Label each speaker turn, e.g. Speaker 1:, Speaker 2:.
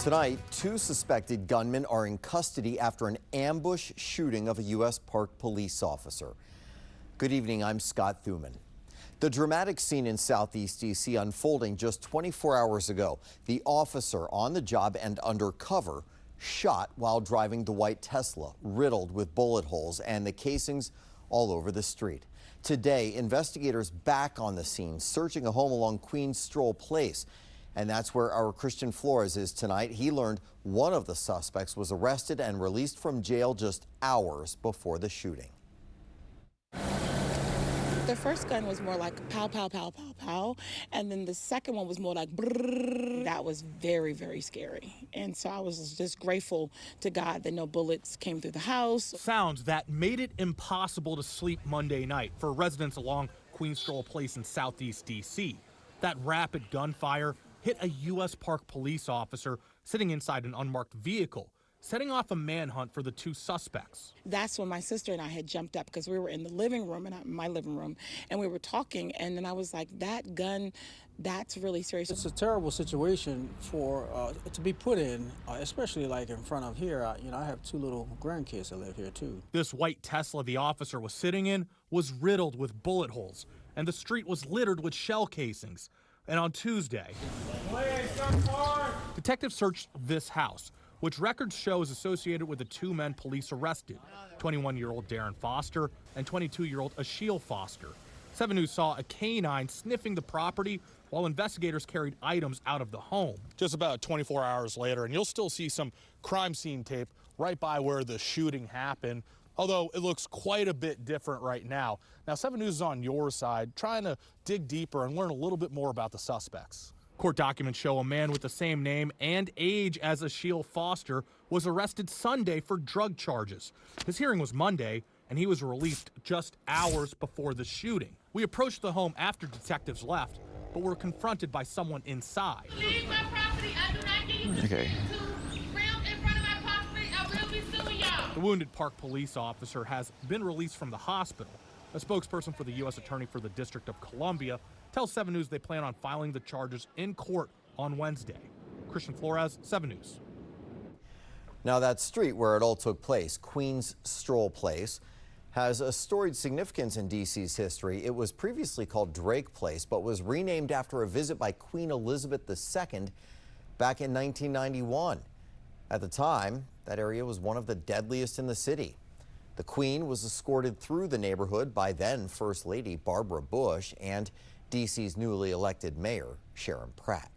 Speaker 1: Tonight, two suspected gunmen are in custody after an ambush shooting of a U.S. Park police officer. Good evening, I'm Scott Thuman. The dramatic scene in Southeast D.C. unfolding just 24 hours ago. The officer on the job and undercover shot while driving the white Tesla, riddled with bullet holes and the casings all over the street. Today, investigators back on the scene, searching a home along Stroll Place. And that's where our Christian Flores is tonight. He learned one of the suspects was arrested and released from jail just hours before the shooting.
Speaker 2: The first gun was more like pow, pow, pow, pow, pow. And then the second one was more like brrrr. That was very, very scary. And so I was just grateful to God that no bullets came through the house.
Speaker 3: Sounds that made it impossible to sleep Monday night for residents along Stroll Place in Southeast D.C. That rapid gunfire hit a U.S. Park police officer sitting inside an unmarked vehicle, setting off a manhunt for the two suspects.
Speaker 2: That's when my sister and I had jumped up because we were in the living room, my living room, and we were talking, and then I was like, that gun, that's really serious.
Speaker 4: It's a terrible situation for to be put in, especially like in front of here. I have two little grandkids that live here too.
Speaker 3: This white Tesla the officer was sitting in was riddled with bullet holes, and the street was littered with shell casings. And on Tuesday, detectives searched this house, which records show is associated with the two men police arrested, 21-year-old Darren Foster and 22-year-old Asheile Foster. 7 News saw a canine sniffing the property while investigators carried items out of the home. Just about 24 hours later, and you'll still see some crime scene tape right by where the shooting happened, although it looks quite a bit different right now. Now, 7 News is on your side, trying to dig deeper and learn a little bit more about the suspects. Court documents show a man with the same name and age as Asheile Foster was arrested Sunday for drug charges. His hearing was Monday, and he was released just hours before the shooting. We approached the home after detectives left, but were confronted by someone inside.
Speaker 5: Leave my property. I do not give you
Speaker 1: Okay.
Speaker 5: to film in front of my property. I will be suing y'all.
Speaker 3: The wounded Park police officer has been released from the hospital. A spokesperson for the U.S. Attorney for the District of Columbia tells 7 News they plan on filing the charges in court on Wednesday. Christian Flores, 7 News.
Speaker 1: Now, that street where it all took place, Stroll Place, has a storied significance in D.C.'s history. It was previously called Drake Place, but was renamed after a visit by Queen Elizabeth II back in 1991. At the time, that area was one of the deadliest in the city. The Queen was escorted through the neighborhood by then First Lady Barbara Bush and D.C.'s newly elected mayor, Sharon Pratt.